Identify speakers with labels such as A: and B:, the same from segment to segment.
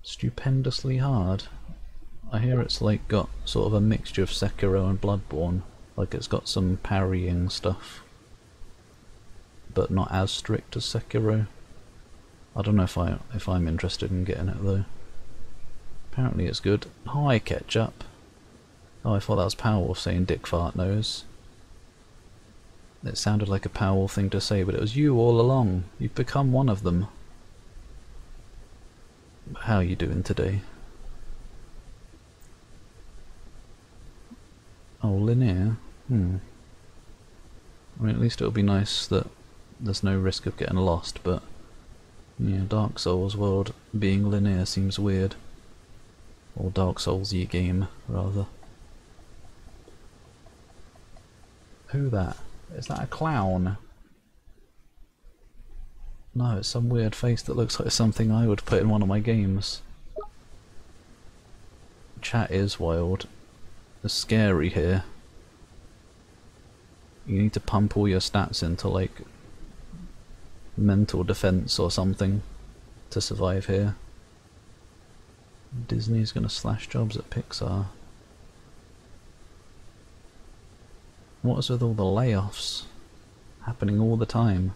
A: Stupendously hard. I hear it's like got sort of a mixture of Sekiro and Bloodborne. Like it's got some parrying stuff, but not as strict as Sekiro. I don't know if I'm interested in getting it though. Apparently it's good. Hi, Ketchup. Oh, I thought that was Powerwolf saying Dick Fart Nose. It sounded like a Powerwolf thing to say, but it was you all along. You've become one of them. How are you doing today? Oh, linear? I mean, at least it'll be nice that there's no risk of getting lost, but yeah, Dark Souls world being linear seems weird. Or Dark Souls-y game, rather. Who that? Is that a clown? No, it's some weird face that looks like something I would put in one of my games. Chat is wild. It's scary here. You need to pump all your stats into like mental defense or something to survive here. Disney's gonna slash jobs at Pixar. What is with all the layoffs happening all the time?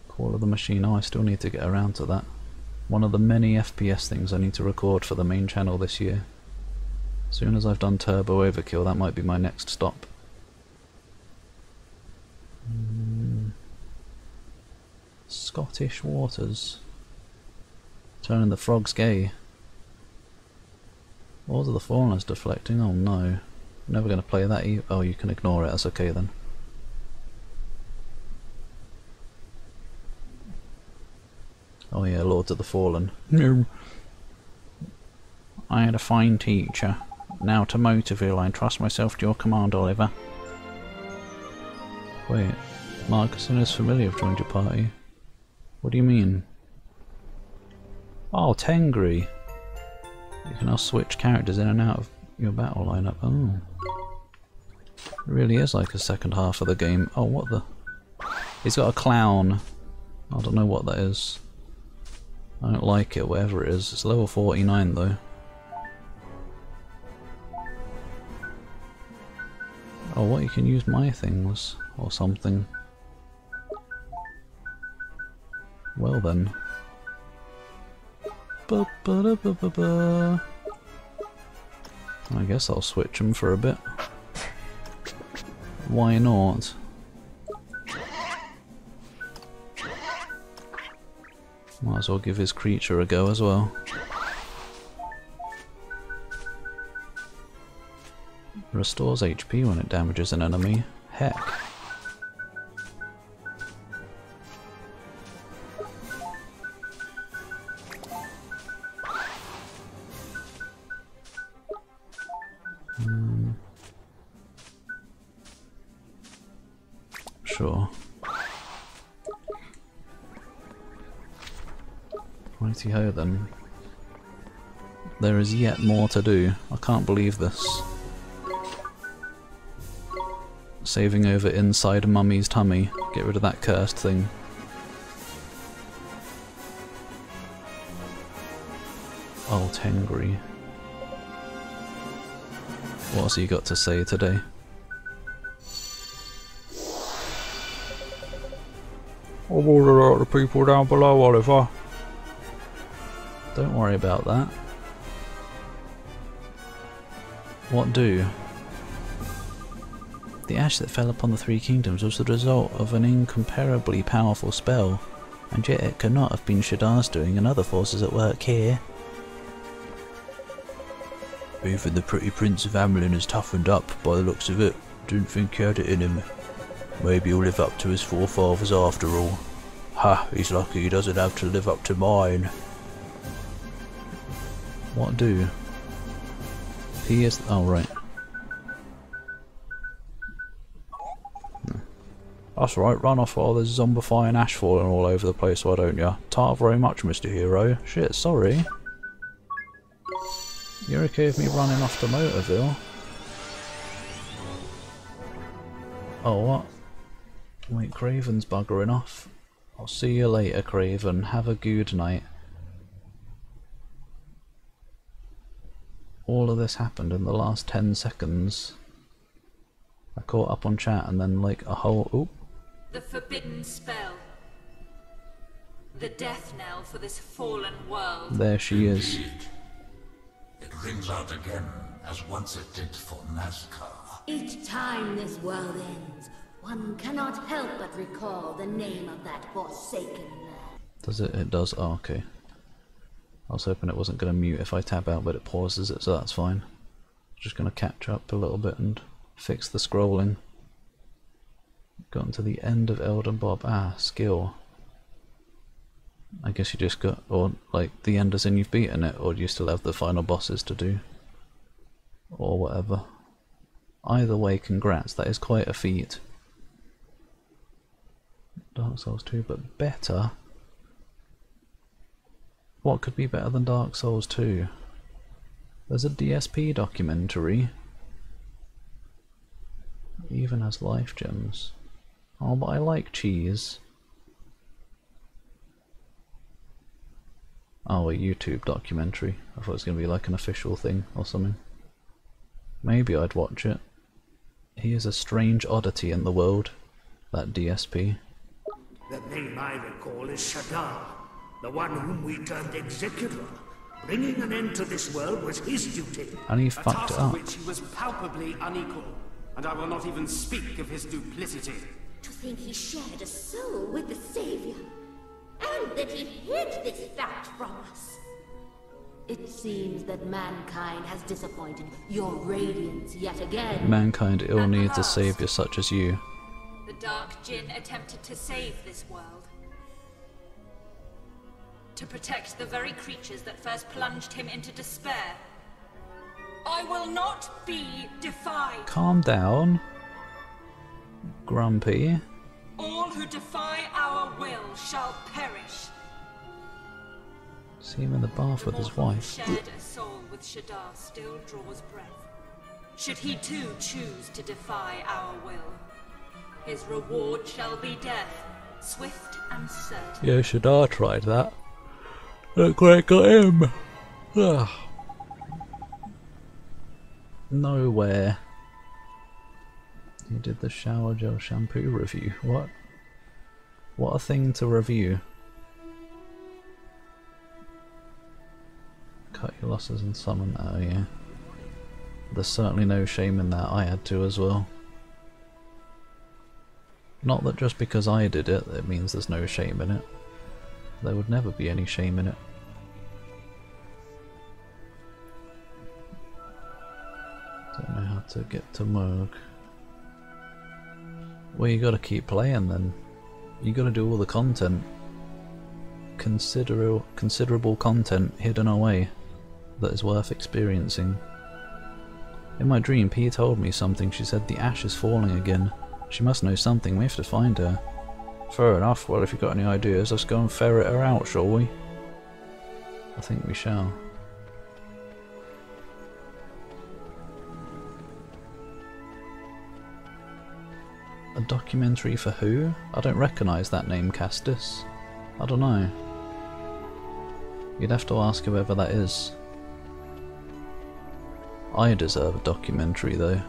A: Call of the Machine. Oh, I still need to get around to that. One of the many FPS things I need to record for the main channel this year. As soon as I've done Turbo Overkill, that might be my next stop. Scottish waters. Turning the frogs gay. Order the Fallen is deflecting. Oh no. Never going to play that. Oh, you can ignore it. That's okay then. Oh yeah, Lords of the Fallen. No. I had a fine teacher. Now to Motorville, I trust myself to your command, Oliver. Wait, Marcus and his family have joined your party. What do you mean? Oh, Tengri! You can now switch characters in and out of your battle lineup. Oh. It really is like a second half of the game. Oh, what the? He's got a clown. I don't know what that is. I don't like it, whatever it is. It's level 49 though. Oh, what? You can use my things or something. Well then. Ba-ba-da-ba-ba-ba. I guess I'll switch them for a bit. Why not? Might as well give his creature a go as well. Restores HP when it damages an enemy. Heck. Sure. Righty ho then. There is yet more to do. I can't believe this. Saving over inside Mummy's tummy. Get rid of that cursed thing. Oh, Tengri. What's he got to say today? I've ordered out the people down below, Oliver. Don't worry about that. What do? The ash that fell upon the Three Kingdoms was the result of an incomparably powerful spell, and yet it could not have been Shaddar's doing and other forces at work here. Even the pretty Prince of Amelin has toughened up by the looks of it. Didn't think he had it in him. Maybe he'll live up to his forefathers after all. Ha, he's lucky he doesn't have to live up to mine. What do? He is... oh right. That's right, run off while there's zombifying ash falling all over the place, why don't ya? Tart very much, Mr. Hero. Shit, sorry. You're okay with me running off to Motorville? Oh, what? Wait, Craven's buggering off. I'll see you later, Craven. Have a good night. all of this happened in the last 10 seconds. I caught up on chat and then like a whole... Oop.
B: The forbidden spell. The death knell for this fallen world.
A: There she is.
C: It rings out again, as once it did for Nazca.
D: Each time this world ends, one cannot help but recall the name of that forsaken land.
A: Does it? It does. Oh, okay. I was hoping it wasn't going to mute if I tab out, but it pauses it, so that's fine. Just going to catch up a little bit and fix the scrolling. Gotten to the end of Elden Bob. Ah, skill. I guess you just got, or like the end as in you've beaten it, or do you still have the final bosses to do? Or whatever. Either way, congrats, that is quite a feat. Dark Souls 2, but better? What could be better than Dark Souls 2? There's a DSP documentary. Even has life gems. Oh, but I like cheese. Oh, a YouTube documentary. I thought it was going to be like an official thing or something. Maybe I'd watch it. He is a strange oddity in the world, that DSP.
E: The name I recall is Shadar, the one whom we turned executor. Bringing an end to this world was his duty.
A: And he
F: a
A: fucked it
F: task
A: up.
F: which he was palpably unequal, and I will not even speak of his duplicity.
D: To think he shared a soul with the Savior, and that he hid this fact from us. It seems that mankind has disappointed your radiance yet again.
A: Mankind ill needs a savior such as you.
B: The Dark Djinn attempted to save this world. To protect the very creatures that first plunged him into despair. I will not be defied.
A: Calm down. Grumpy.
B: All who defy our will shall perish.
A: See him in the bath with his wife.
B: Shared a soul with Shadar still draws breath. Should he too choose to defy our will, his reward shall be death, swift and certain.
A: Yeah, Shadar tried that. Look where it got him. Ugh. Nowhere. He did the shower gel shampoo review. What? What a thing to review. Cut your losses and summon. Oh yeah. There's certainly no shame in that. I had to as well. Not that just because I did it, it means there's no shame in it. There would never be any shame in it. Don't know how to get to Merg. Well, you gotta keep playing then. You gotta do all the content. Considerable content hidden away that is worth experiencing. In my dream, P told me something. She said the ash is falling again. She must know something. We have to find her. Fair enough. Well, if you've got any ideas, let's go and ferret her out, shall we? I think we shall. A documentary for who? I don't recognise that name, Castus. I don't know. You'd have to ask whoever that is. I deserve a documentary though.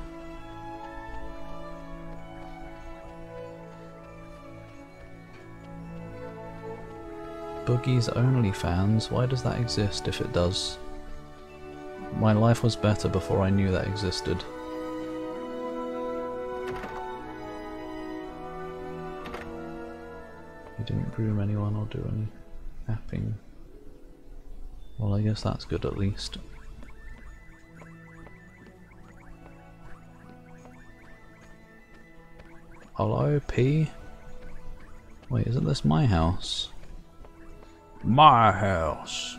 A: Boogie's OnlyFans? Why does that exist if it does? My life was better before I knew that existed. He didn't groom anyone or do any tapping. Well, I guess that's good at least. Hello, P? Wait, isn't this my house? My house!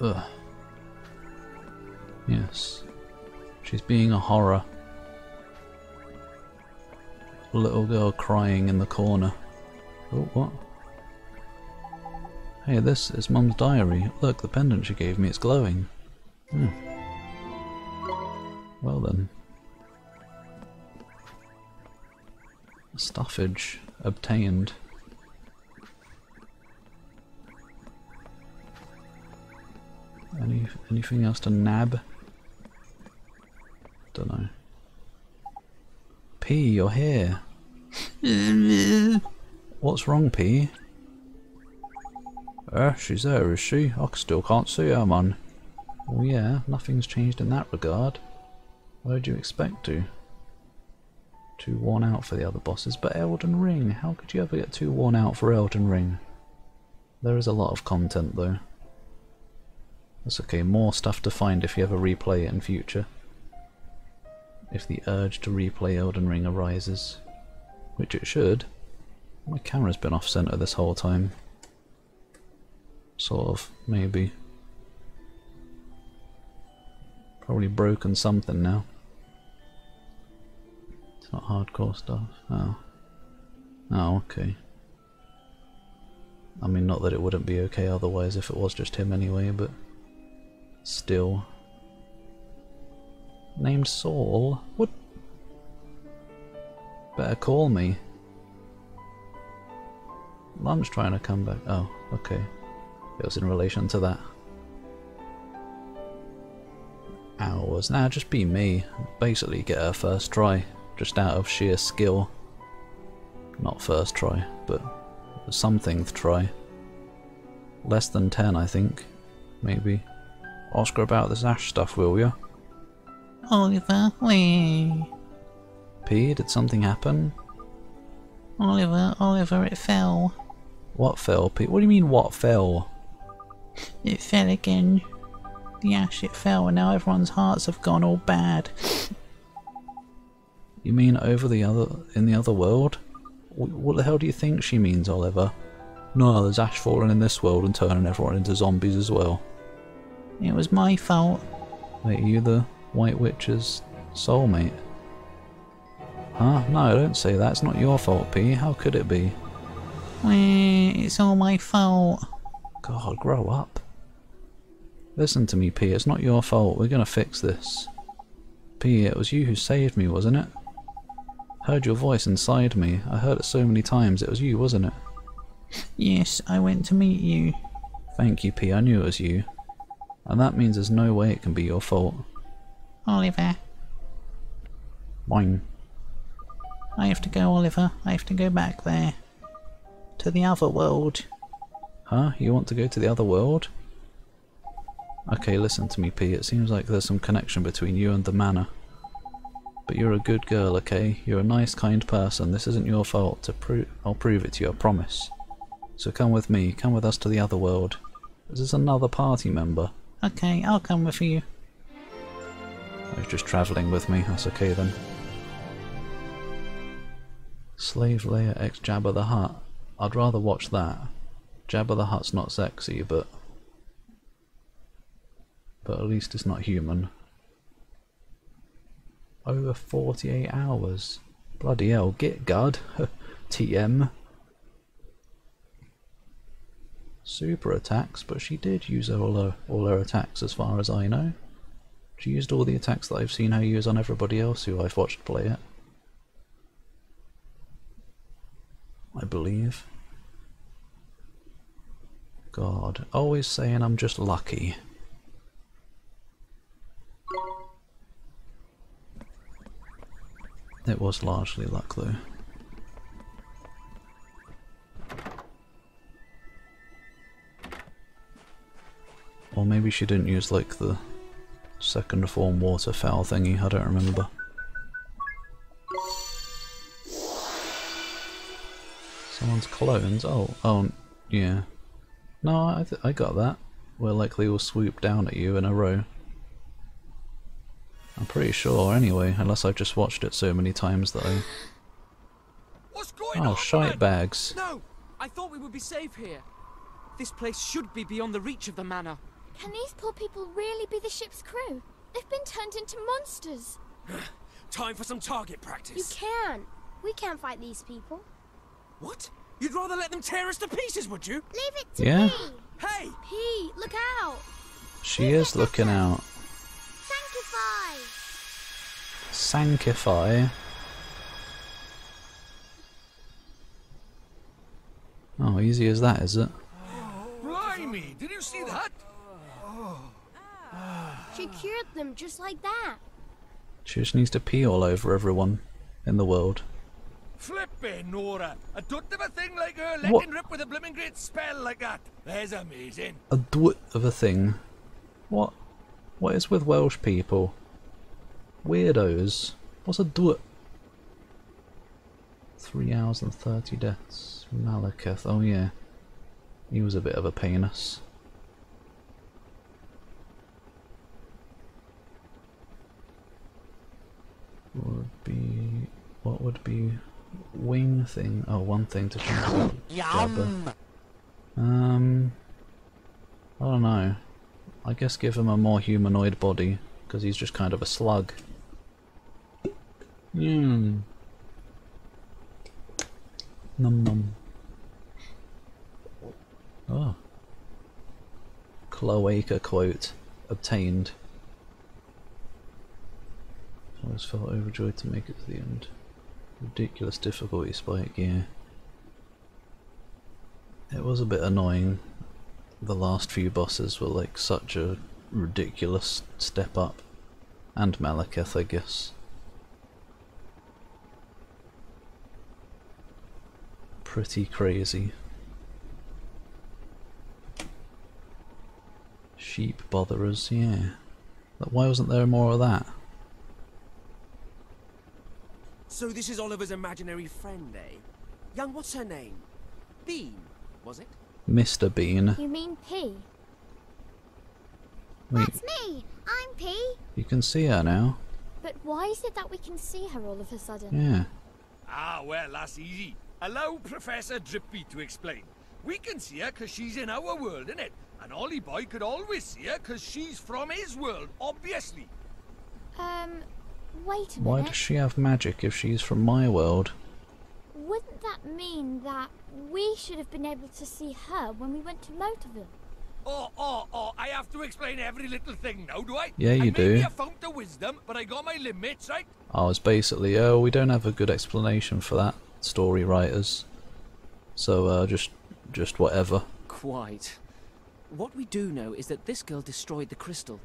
A: Ugh. Yes. She's being a horror. Little girl crying in the corner. Oh, what? Hey, this is Mum's diary. Look, the pendant she gave me, it's glowing. Hmm. Well then. Stuffage obtained. Anything else to nab? Dunno. P, you're here. What's wrong, P? She's there, is she? I still can't see her, man. Well, yeah, nothing's changed in that regard. What'd you expect to? Too worn out for the other bosses, but Elden Ring, how could you ever get too worn out for Elden Ring? There is a lot of content though. That's okay, more stuff to find if you ever replay it in future. If the urge to replay Elden Ring arises. Which it should. My camera's been off center this whole time. Sort of, maybe. Probably broken something now. It's not hardcore stuff. Oh. Oh, okay. I mean, not that it wouldn't be okay otherwise if it was just him anyway, but still. Named Saul? What? Better call me. Mum's trying to come back. Oh, okay. It was in relation to that. Hours. Nah, just be me. Basically get her first try. Just out of sheer skill. Not first try, but something to try. Less than 10, I think. Maybe. Ask her about this Ash stuff, will ya?
G: Oliver, wee.
A: P, did something happen?
G: Oliver, it fell.
A: What fell, P? What do you mean, what fell?
G: It fell again. The ash, it fell, and now everyone's hearts have gone all bad.
A: You mean in the other world? What the hell do you think she means, Oliver? No, there's ash falling in this world and turning everyone into zombies as well.
G: It was my fault.
A: Wait, are you the White Witch's soulmate? Huh? No, don't say that. It's not your fault, P. How could it be?
G: It's all my fault.
A: God, grow up. Listen to me, P. It's not your fault. We're gonna fix this. P, it was you who saved me, wasn't it? Heard your voice inside me. I heard it so many times. It was you, wasn't it?
G: Yes, I went to meet you.
A: Thank you, P. I knew it was you. And that means there's no way it can be your fault.
G: Oliver.
A: Boing.
G: I have to go, Oliver. I have to go back there. To the other world.
A: Huh? You want to go to the other world? Okay, listen to me, P. It seems like there's some connection between you and the manor. But you're a good girl, okay? You're a nice, kind person. This isn't your fault. I'll prove it to you, I promise. So come with me. Come with us to the other world. Is this another party member?
G: Okay, I'll come with you.
A: He's just travelling with me. That's okay then. Slave Leia x Jabba the Hutt. I'd rather watch that. Jabba the Hutt's not sexy, but at least it's not human. Over 48 hours. Bloody hell, get God. TM. Super attacks, but she did use all her attacks as far as I know. She used all the attacks that I've seen her use on everybody else who I've watched play it. I believe. God, always saying I'm just lucky. It was largely luck though. Or maybe she didn't use like the second form waterfowl thingy, I don't remember. Someone's clones? Oh, yeah. No, I got that. Where like they all swoop down at you in a row. I'm pretty sure anyway, unless I've just watched it so many times that I...
H: What's going on?
A: Oh, shite bags.
H: No! I thought we would be safe here. This place should be beyond the reach of the manor.
I: Can these poor people really be the ship's crew? They've been turned into monsters.
H: Time for some target practice.
I: You can't. We can't fight these people.
H: What? You'd rather let them tear us to pieces, would you?
I: Leave it to
A: Yeah.
I: me.
H: Hey!
I: P, look out.
A: She is looking out.
I: Sanctify.
A: Sanctify? Oh, easy as that, is it?
C: Blimey, did you see that?
I: She cured them just like that.
A: She just needs to pee all over everyone in the world.
J: Flippin' Nora! I don't have a thing like her
A: What?
J: letting rip with a blooming great spell like that. That's amazing.
A: A dwt of a thing. What? What is with Welsh people? Weirdos. What's a dwt? 3 hours and 30 deaths. Malekith. Oh yeah. He was a bit of a penis. What would be wing thing? Oh, one thing to change. Jabba. I don't know. I guess give him a more humanoid body, because he's just kind of a slug. Num num. Oh. Cloaca quote obtained. Always felt overjoyed to make it to the end. Ridiculous difficulty spike, yeah. It was a bit annoying. The last few bosses were like such a ridiculous step up. And Malekith, I guess. Pretty crazy. Sheep botherers, yeah. But why wasn't there more of that?
H: So this is Oliver's imaginary friend, eh? Young, what's her name? Bean, was it?
A: Mr. Bean.
I: You mean P?
A: Wait,
I: That's me! I'm P!
A: you can see her now.
I: But why is it that we can see her all of a sudden?
A: Yeah.
J: Ah, well, that's easy. Allow Professor Drippy to explain. We can see her because she's in our world, innit? And Ollie Boy could always see her because she's from his world, obviously.
I: Wait a
A: Why
I: minute.
A: does she have magic if she's from my world?
I: Wouldn't that mean that we should have been able to see her when we went to Motorville?
J: Oh, I have to explain every little thing now, do I?
A: Yeah, you
J: I
A: do.
J: may be a fount of wisdom, but I got my limits, right?
A: I was basically, oh, we don't have a good explanation for that, story writers. So, just whatever.
H: Quite. What we do know is that this girl destroyed the crystal.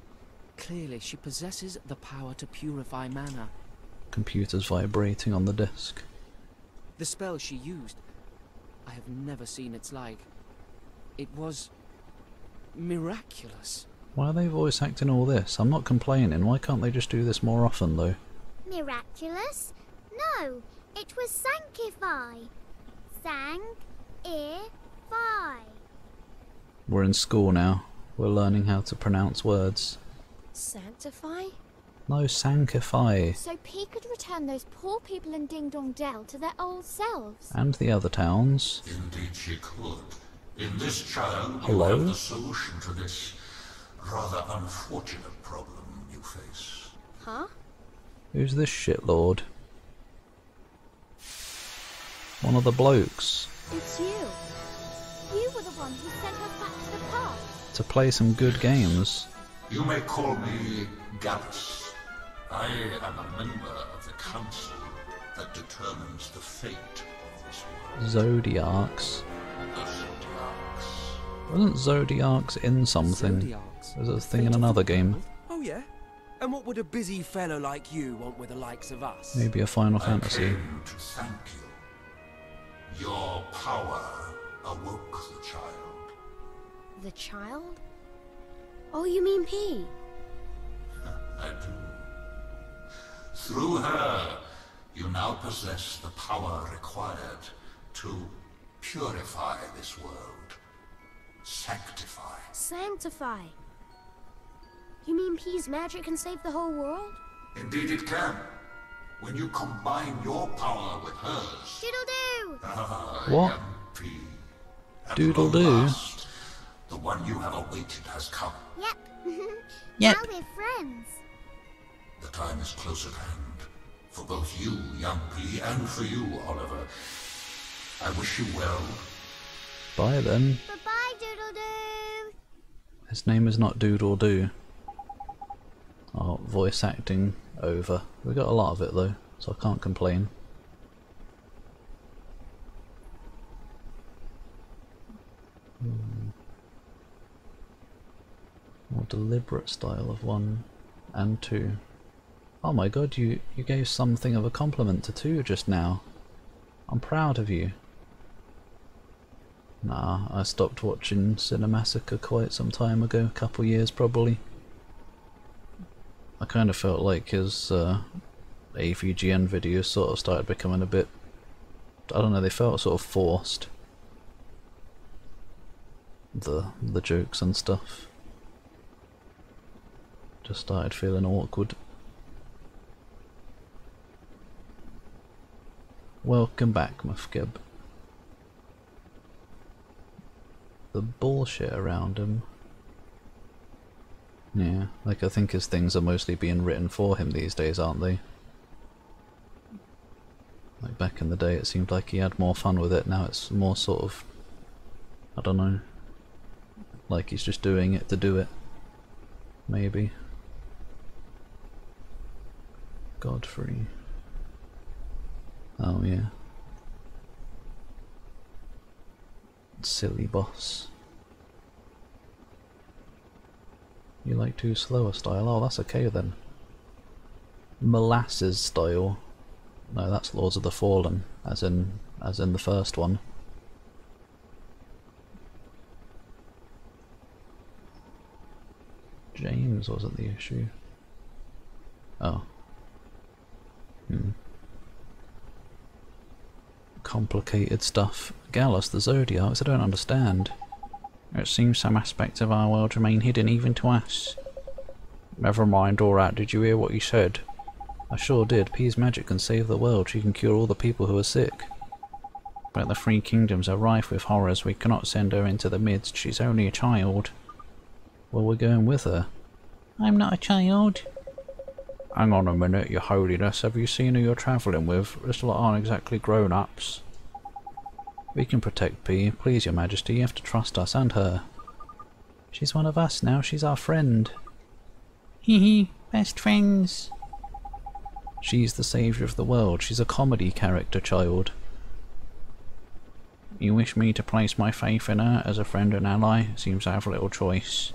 H: Clearly, she possesses the power to purify mana.
A: Computers vibrating on the disk.
H: The spell she used, I have never seen its like. It was miraculous.
A: Why are they voice acting all this? I'm not complaining. Why can't they just do this more often, though?
I: Miraculous? No, it was Sanctify. Sang-i-fi.
A: We're in school now. We're learning how to pronounce words.
I: Sanctify?
A: No, sanctify.
I: So P could return those poor people in Ding Dong Dell to their old selves.
A: And the other towns.
C: Indeed she could. In this child,
A: Hello?
C: you have the solution to this rather unfortunate problem you face.
I: Huh?
A: Who's this shitlord? One of the blokes.
I: It's you. You were the one who sent us back to the past.
A: To play some good games.
C: You may call me Gallus. I am a member of the council that determines the fate of this world.
A: Zodiacs.
C: The Zodiacs.
A: Wasn't Zodiacs in something?
H: Zodiacs.
A: There's a thing in another game.
H: Oh yeah? And what would a busy fellow like you want with the likes of us?
A: Maybe a Final
C: I
A: Fantasy.
C: came to thank you. Your power awoke the child.
I: The child? Oh, you mean P?
C: I do. Through her, you now possess the power required to purify this world. Sanctify.
I: Sanctify. You mean P's magic can save the whole world?
C: Indeed it can. When you combine your power with hers.
I: Doodle-doo!
A: What?
C: P. At
A: Doodle-doo?
C: long last, the one you have awaited has come.
I: Yep.
G: Yep.
I: Now we're friends.
C: The time is close at hand. For both you, young P, and for you, Oliver. I wish you well.
A: Bye then.
I: Bye-bye, Doodle-doo!
A: His name is not Doodle Doo. Oh, voice acting over. We got a lot of it though, so I can't complain. More deliberate style of 1 and 2. Oh my god, you gave something of a compliment to 2 just now. I'm proud of you. Nah, I stopped watching Cinemassacre quite some time ago, a couple years probably. I kind of felt like his AVGN videos sort of started becoming a bit, I don't know, they felt sort of forced. The jokes and stuff. Just started feeling awkward. Welcome back, Mufgib. The bullshit around him. Yeah, like I think his things are mostly being written for him these days, aren't they? Like back in the day it seemed like he had more fun with it, now it's more sort of, I don't know, like he's just doing it to do it. Maybe. Godfrey. Oh yeah. Silly boss. You like too slow a style? Oh, that's okay then. Molasses style. No, that's Lords of the Fallen, as in the first one. James wasn't the issue. Oh. Complicated stuff. Gallus, the Zodiacs, I don't understand. It seems some aspects of our world remain hidden even to us. Never mind, alright, did you hear what he said? I sure did. P's magic can save the world. She can cure all the people who are sick. But the Three Kingdoms are rife with horrors. We cannot send her into the midst. She's only a child. Well, we're going with her.
G: I'm not a child.
A: Hang on a minute, your holiness. Have you seen who you're travelling with? This lot aren't exactly grown-ups. We can protect P. Please, your majesty, you have to trust us and her. She's one of us now. She's our friend.
G: Hee hee, best friends.
A: She's the saviour of the world. She's a comedy character, child. You wish me to place my faith in her as a friend and ally? Seems I have little choice.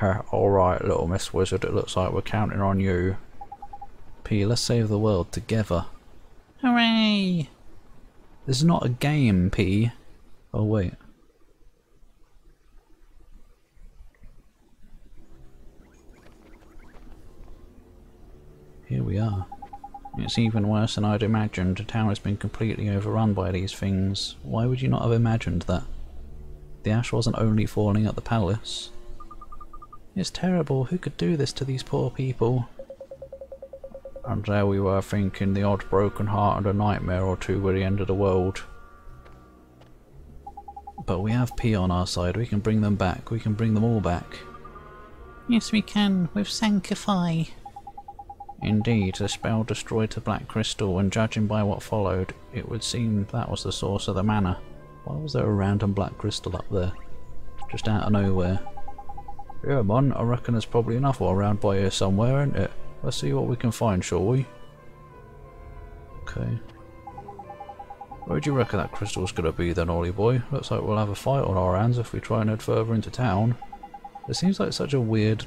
A: Alright, little Miss Wizard, it looks like we're counting on you. P, let's save the world together.
G: Hooray!
A: This is not a game, P. Oh, wait. Here we are. It's even worse than I'd imagined. The town has been completely overrun by these things. Why would you not have imagined that? The ash wasn't only falling at the palace. It's terrible. Who could do this to these poor people? And there we were thinking the odd broken heart and a nightmare or two were the end of the world. But we have P on our side. We can bring them back. We can bring them all back.
G: Yes, we can, with Sanctify.
A: Indeed, the spell destroyed the black crystal, and judging by what followed, it would seem that was the source of the mana. Why was there a random black crystal up there? Just out of nowhere. Yeah man, I reckon there's probably another one around by here somewhere, isn't it? Let's see what we can find, shall we? Okay. Where do you reckon that crystal's gonna be then, Ollie boy? Looks like we'll have a fight on our hands if we try and head further into town. It seems like such a weird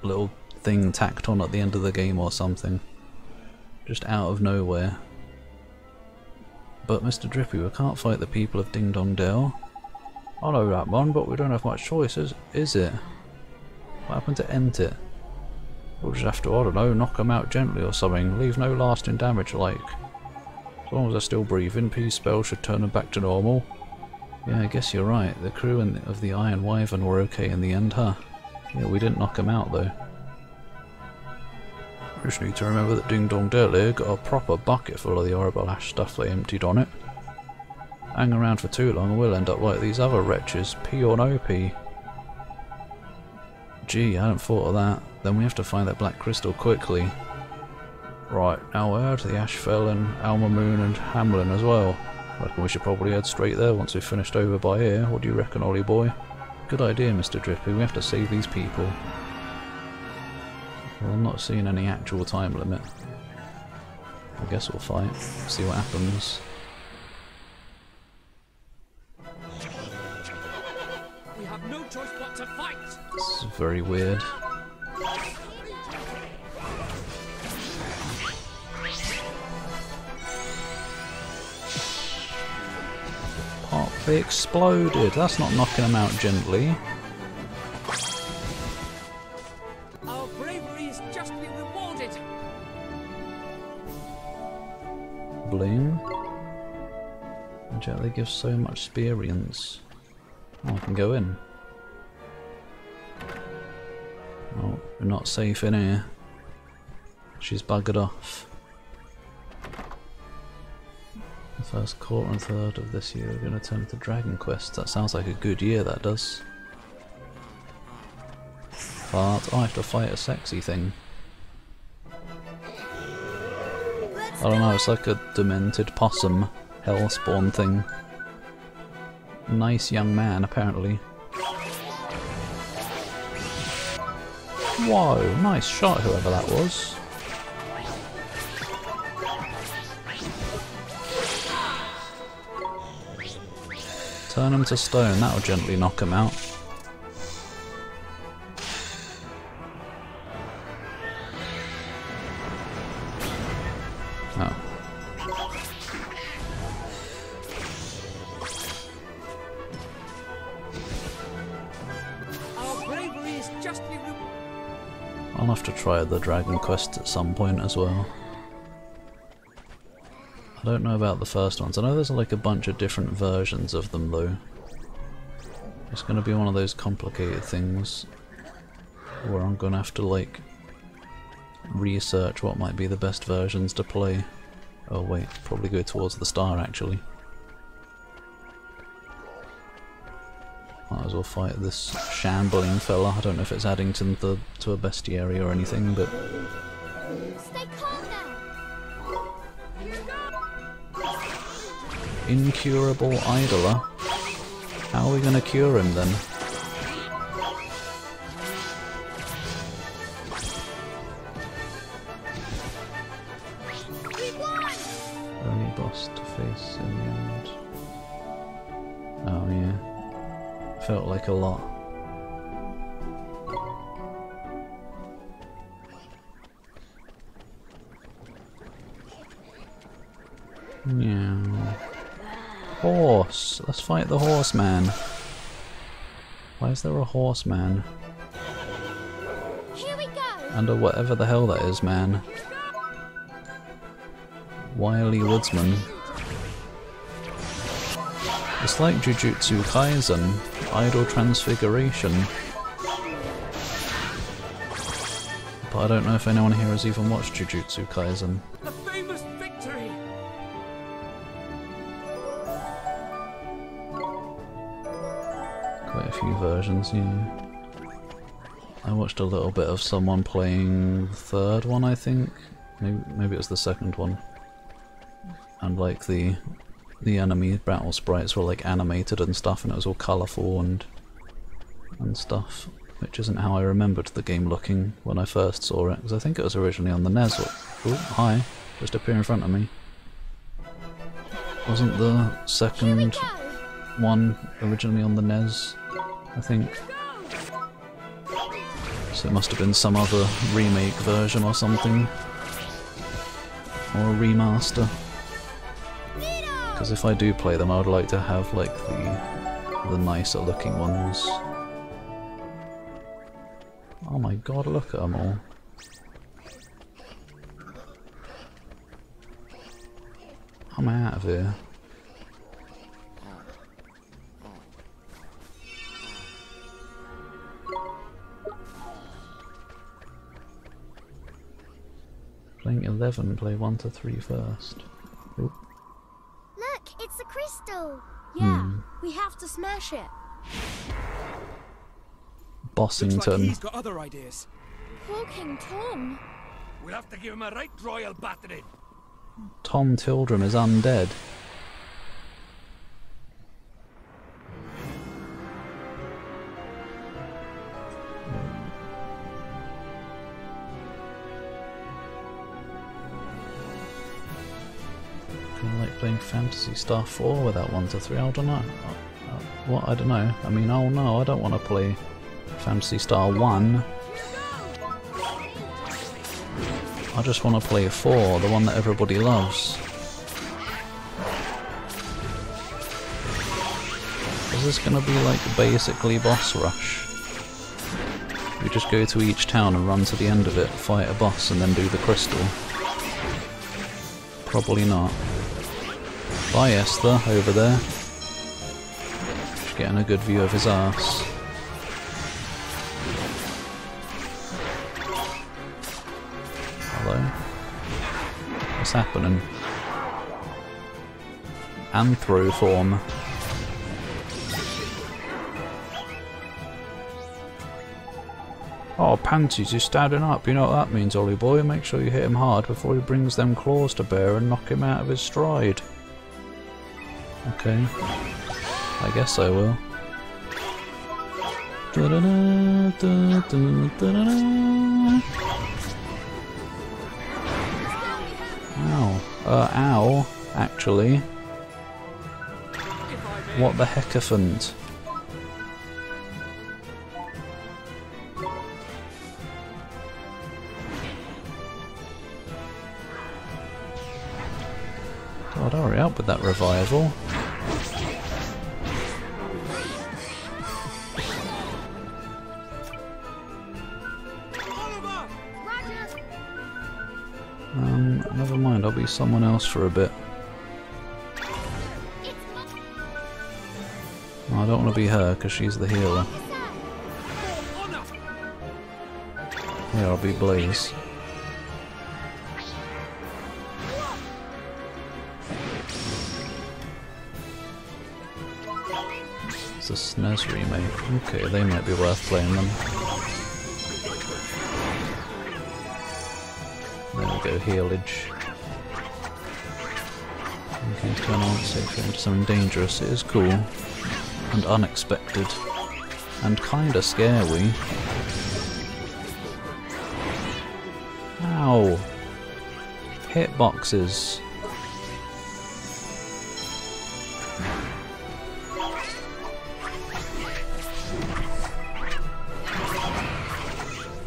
A: little thing tacked on at the end of the game or something. Just out of nowhere. But Mr. Drippy, we can't fight the people of Ding Dong Dell. I know that man, but we don't have much choice, is it? What happened to end it? We'll just have to, I don't know, knock them out gently or something. Leave no lasting damage, like. As long as they're still breathing, P's spell should turn them back to normal. Yeah, I guess you're right. The crew of the Iron Wyvern were okay in the end, huh? Yeah, we didn't knock them out though. Just need to remember that Ding Dong Dell here got a proper bucket full of the horrible ash stuff they emptied on it. Hang around for too long and we'll end up like these other wretches, P or no P. Gee, I hadn't thought of that. Then we have to find that black crystal quickly. Right, now we're out of the Ashfell and Alma Moon and Hamlin as well. Reckon we should probably head straight there once we've finished over by here. What do you reckon, Ollie boy? Good idea, Mr. Drippy. We have to save these people. Well, I'm not seeing any actual time limit. I guess we'll fight. See what happens.
H: We have have no choice but to fight.
A: It's very weird. Pop, they exploded. That's not knocking them out gently.
H: Our bravery is justly rewarded.
A: Bloom. And yet they give so much experience. Oh, I can go in. Oh, we're not safe in here. She's buggered off. The first quarter and third of this year we're going to turn to Dragon Quest. That sounds like a good year, that does. But I have to fight a sexy thing. I don't know, it's like a demented possum hellspawn thing. Nice young man, apparently. Whoa, nice shot, whoever that was. Turn him to stone, that'll gently knock him out. Oh.
H: Our bravery is justly
A: I'll have to try the Dragon Quest at some point as well. I don't know about the first ones. I know there's like a bunch of different versions of them though. It's going to be one of those complicated things where I'm going to have to like research what might be the best versions to play. Oh wait, probably go towards the star actually. Might as well fight this shambling fella. I don't know if it's adding to a bestiary or anything, but...
I: Stay calm now.
A: Incurable idler? How are we going to cure him then? Only boss to face in the end. Oh yeah. Felt like a lot. Yeah. Horse! Let's fight the horseman. Why is there a horseman?
I: Here we go.
A: Under whatever the hell that is, man. Wily woodsman. It's like Jujutsu Kaisen, idle transfiguration. But I don't know if anyone here has even watched Jujutsu Kaisen.
H: the famous victory.
A: Quite a few versions, yeah. I watched a little bit of someone playing the third one, I think. Maybe it was the second one. And like the enemy battle sprites were like animated and stuff, and it was all colourful and stuff, which isn't how I remembered the game looking when I first saw it, because I think it was originally on the NES. Oh, hi, just appear in front of me. Wasn't the second one originally on the NES, I think? So it must have been some other remake version or something, or a remaster. Because if I do play them, I would like to have like the nicer looking ones. Oh my god, look at them all. I'm out of here. Playing 11, play 1 to 3 first. Oop.
I: Look, it's a crystal.
K: Yeah, we have to smash it.
A: Bossington.
H: Looks like he's got other ideas.
I: Poor King Tom.
J: We'll have to give him a right royal battering.
A: Tom Tildrum is undead. Kind of like playing Phantasy Star 4 without 1 to 3, I don't know. What? I don't know. I mean, oh no, I don't want to play Phantasy Star 1. I just want to play 4, the one that everybody loves. Is this going to be like basically boss rush? We just go to each town and run to the end of it, fight a boss and then do the crystal? Probably not. Bye Esther, over there. Just getting a good view of his arse. Hello? What's happening? Anthro form. Oh, Panties, he's standing up. You know what that means, Ollie boy. Make sure you hit him hard before he brings them claws to bear and knock him out of his stride. Okay. I guess I will. Ow. Ow, actually. What the hecaphant? God, hurry up with that revival. Never mind, I'll be someone else for a bit. Oh, I don't want to be her, because she's the healer. Yeah, I'll be Blaze. It's a SNES remake. Okay, they might be worth playing them. There we go, healage. Okay, turn on, safe into something dangerous. It is cool. And unexpected. And kinda scary. Ow! Hitboxes.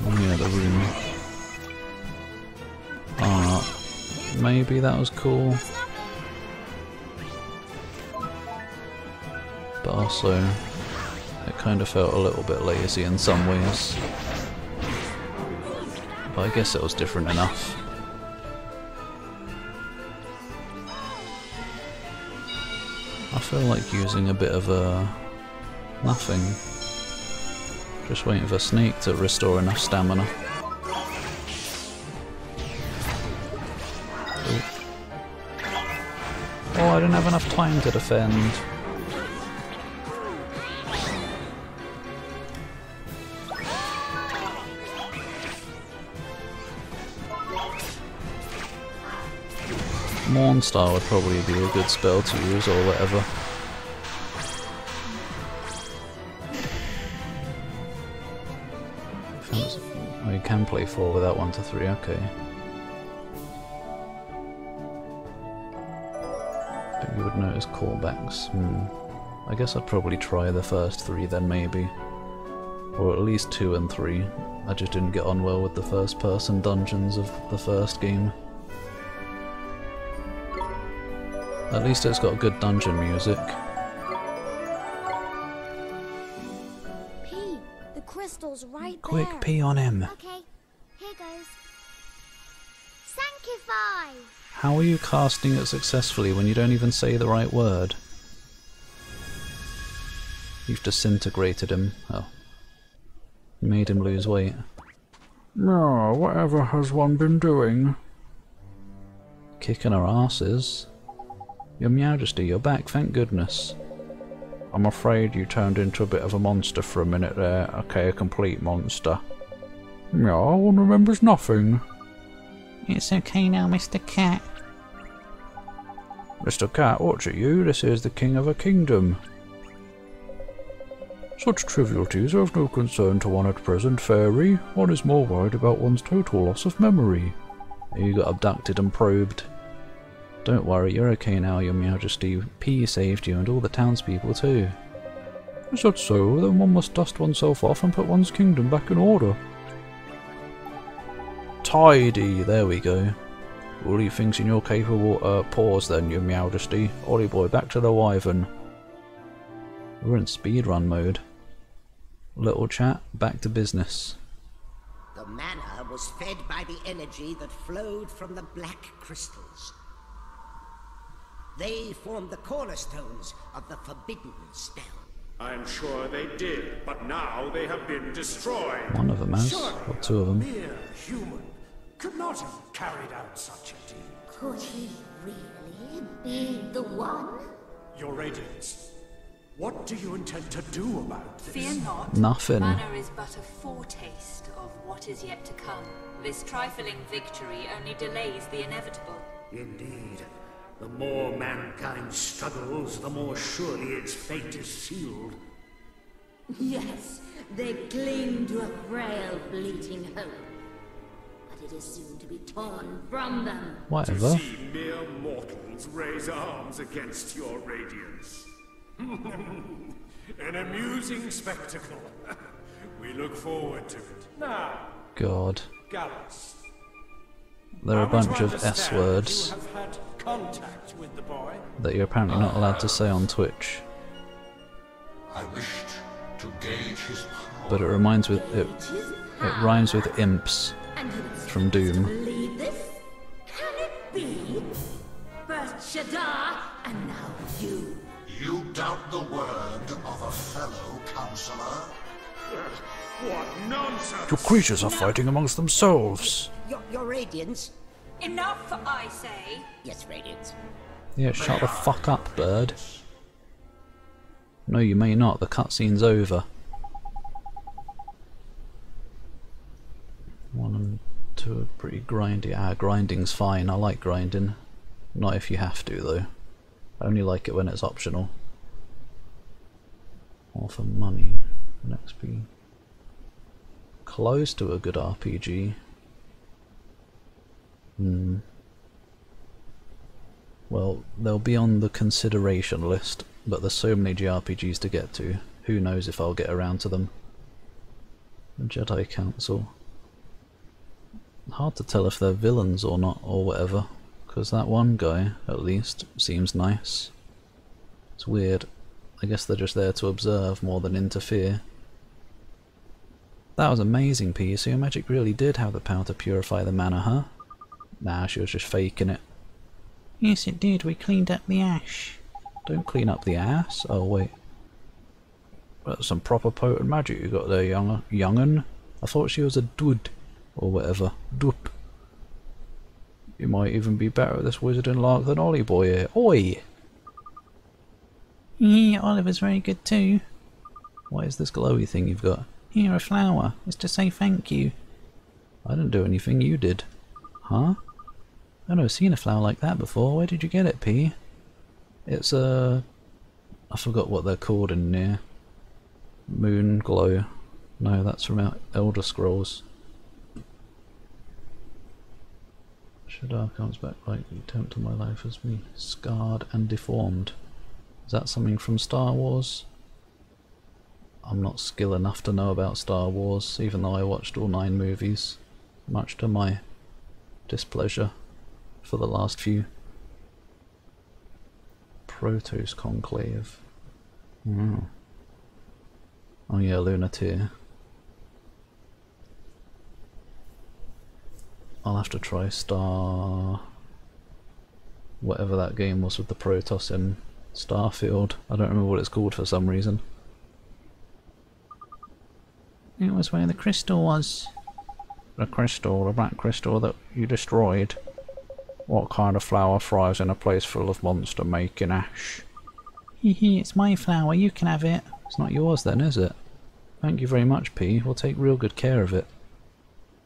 A: Oh yeah, the room. Maybe that was cool. But also, it kind of felt a little bit lazy in some ways. But I guess it was different enough. I feel like using a bit of nothing. Just waiting for Snake to restore enough stamina. Oh, I didn't have enough time to defend. Mornstar would probably be a good spell to use, or whatever. Oh, you can play 4 without 1 to 3, okay. But you would notice callbacks. I guess I'd probably try the first 3 then, maybe. Or at least 2 and 3. I just didn't get on well with the first person dungeons of the first game. At least it's got good dungeon music.
K: P, the crystal's right
A: Quick,
K: there.
A: pee on him.
K: Okay, here goes. Sanctify!
A: How are you casting it successfully when you don't even say the right word? You've disintegrated him. Oh. You made him lose weight. No, whatever has one been doing? Kicking our asses. Your Majesty, you're back, thank goodness. I'm afraid you turned into a bit of a monster for a minute there. Okay, a complete monster. No, one remembers nothing.
G: It's okay now, Mr. Cat.
A: Mr. Cat, watch at you, this is the king of a kingdom. Such trivialities are of no concern to one at present, fairy. One is more worried about one's total loss of memory. You got abducted and probed. Don't worry, you're okay now, your Majesty. P saved you and all the townspeople too. Is that so? Then one must dust oneself off and put one's kingdom back in order. Tidy, there we go. All you things in your capable paws then, your majesty. Ollie boy, back to the wyvern. We're in speedrun mode. Little chat, back to business.
L: The mana was fed by the energy that flowed from the black crystals. They formed the cornerstones of the forbidden spell.
E: I'm sure they did, but now they have been destroyed.
A: One of them has, or two of them.
E: Mere human could not have carried out such a deed.
D: Could he really be the one?
E: Your Radiance, what do you intend to do about this?
B: Fear not.
A: Nothing.
B: Manner is but a foretaste of what is yet to come. This trifling victory only delays the inevitable.
E: Indeed. The more mankind struggles, the more surely its fate is sealed.
D: Yes, they cling to a frail, fleeting hope. But it is soon to be torn from them.
A: Whatever.
E: To see mere mortals raise arms against your Radiance. An amusing spectacle. We look forward to it. Now,
A: God.
E: Gallus.
A: There are a
E: Are we to
A: bunch of
E: understand
A: S-words
E: you have had contact with the boy?
A: that you're apparently not allowed to say on Twitch.
C: I wished to gauge his power.
A: But it rhymes with imps from Doom.
D: Believe this? Can it be? First Shadar, and now you.
C: You doubt the word of a fellow counselor?
E: What nonsense!
A: Your creatures are fighting amongst themselves.
L: Your Radiance?
B: Enough, I say.
L: Yes, Radiance.
A: Yeah, shut the fuck up, bird. No, you may not. The cutscene's over. 1 and 2 are pretty grindy. Grinding's fine. I like grinding. Not if you have to, though. I only like it when it's optional. Or for money. An XP. Close to a good RPG. Well, they'll be on the consideration list, but there's so many JRPGs to get to. Who knows if I'll get around to them. The Jedi Council. Hard to tell if they're villains or not, or whatever, because that one guy, at least, seems nice. It's weird. I guess they're just there to observe more than interfere. That was amazing, P. So your magic really did have the power to purify the mana, huh? Nah, she was just faking it.
G: Yes, it did. We cleaned up the ash.
A: Don't clean up the ass. Oh, wait. That's some proper potent magic you got there, young'un. I thought she was a dud, or whatever. Dup. You might even be better at this wizarding lark than Ollie boy here. Oi!
G: Yeah, Oliver's very good too.
A: What is this glowy thing you've got?
G: Here, a flower. It's to say thank you.
A: I didn't do anything, you did. Huh? I've never seen a flower like that before. Where did you get it, P? It's I forgot what they're called in here. Moon glow. No, that's from Elder Scrolls. Shadar comes back like the attempt of my life as me, scarred and deformed. Is that something from Star Wars? I'm not skilled enough to know about Star Wars, even though I watched all 9 movies, much to my displeasure for the last few. Protos Conclave. Oh yeah, Lunateer. I'll have to try Star... whatever that game was with the Protoss in Starfield. I don't remember what it's called for some reason.
G: It was where the crystal was.
A: The crystal, the black crystal that you destroyed. What kind of flower thrives in a place full of monster making ash?
G: Hehe, it's my flower, you can have it.
A: It's not yours then, is it? Thank you very much, P. We'll take real good care of it.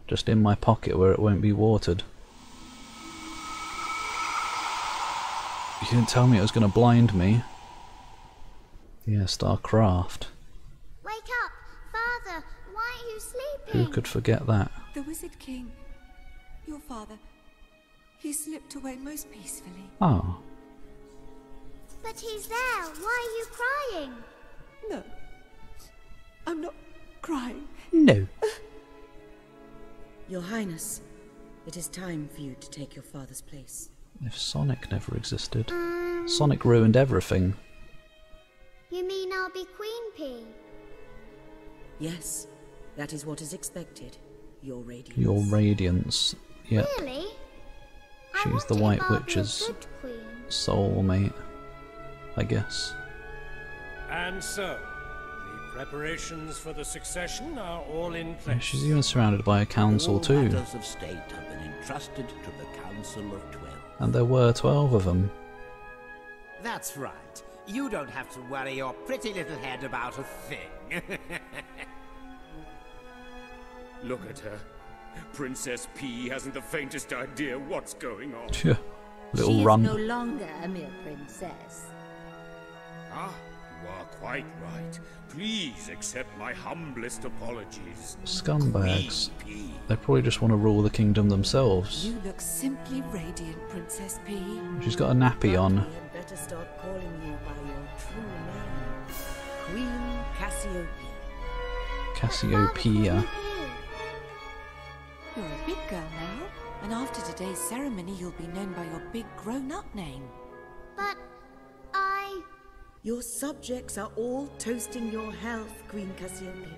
A: Just in my pocket where it won't be watered. You didn't tell me it was going to blind me. Yeah, StarCraft.
K: Wake up! Father, why are you sleeping?
A: Who could forget that?
M: The Wizard King, your father, he slipped away most peacefully.
A: Oh.
K: But he's there. Why are you crying?
M: No, I'm not crying.
G: No.
N: Your Highness, it is time for you to take your father's place.
A: If Sonic never existed. Sonic ruined everything.
K: You mean I'll be Queen P?
N: Yes, that is what is expected. Your Radiance.
A: Your Radiance. Yep.
K: Really?
A: She's the White Witch's soulmate, I guess.
O: And so, the preparations for the succession are all in place.
A: Yeah, she's even surrounded by a council
P: All
A: too.
P: matters of state have been entrusted to the Council of 12.
A: And there were 12 of them.
Q: That's right. You don't have to worry your pretty little head about a thing.
O: Look at her. Princess P hasn't the faintest idea what's going on.
A: Phew. Little
D: she
A: run.
D: is no longer a mere princess.
O: Ah, you are quite right. Please accept my humblest apologies.
A: Scumbags.
O: Queen P.
A: They probably just want to rule the kingdom themselves.
M: You look simply radiant, Princess P.
A: She's got a nappy on.
N: We had better start calling you by your true name. Queen Cassiopeia.
A: Cassiopeia.
M: You're a big girl now, and after today's ceremony you'll be known by your big grown-up name.
K: But
N: Your subjects are all toasting your health, Queen Cassiopeia.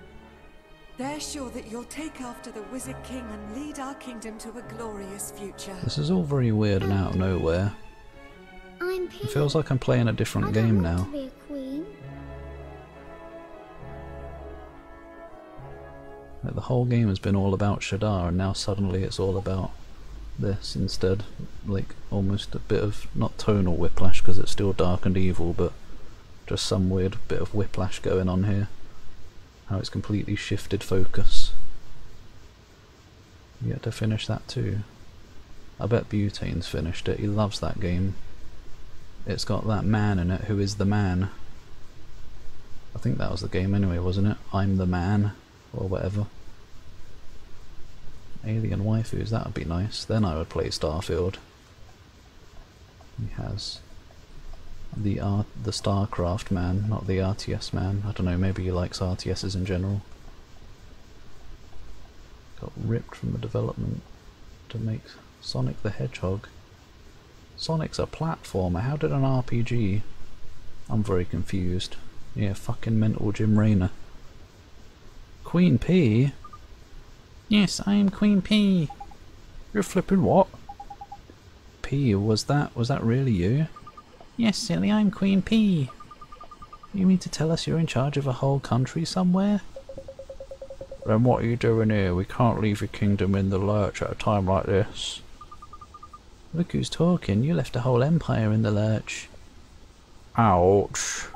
M: They're sure that you'll take after the Wizard King and lead our kingdom to a glorious future.
A: This is all very weird and out of nowhere. It feels like I'm playing a different game now.
K: to be a queen.
A: Like the whole game has been all about Shadar, and now suddenly it's all about this instead. Like almost a bit of, not tonal whiplash because it's still dark and evil, but just some weird bit of whiplash going on here. How it's completely shifted focus. You get to finish that too. I bet Butane's finished it, he loves that game. It's got that man in it who is the man. I think that was the game anyway, wasn't it? I'm the man, or whatever. Alien waifus, that would be nice. Then I would play Starfield. He has the StarCraft man, not the RTS man. I don't know, maybe he likes RTSs in general. Got ripped from the development to make Sonic the Hedgehog. Sonic's a platformer, how did an RPG? I'm very confused. Yeah, fucking mental Jim Raynor. Queen P?
G: Yes, I am Queen P.
A: You're flipping what? P, was that really you?
G: Yes, silly, I'm Queen P.
A: You mean to tell us you're in charge of a whole country somewhere? Then what are you doing here? We can't leave your kingdom in the lurch at a time like this. Look who's talking, you left a whole empire in the lurch. Ouch.